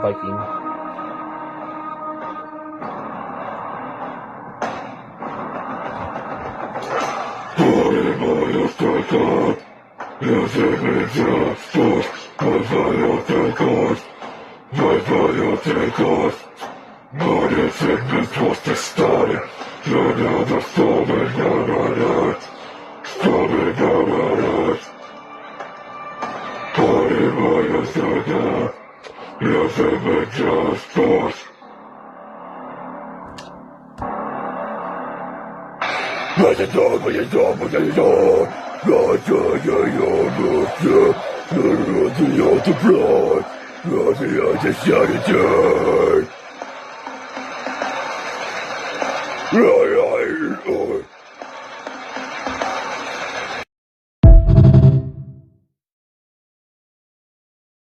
takim. Porywają tata, jesteśmy wzrastów, bywają tylko, bo nie jesteśmy prosty stary, że nie dostamy naraz, stamy naraz. Porywają tata, jesteśmy wzrastów. Będzie domu, nie domu, nie domu. Rozwijał to plan. Rozwijał się stary dzień.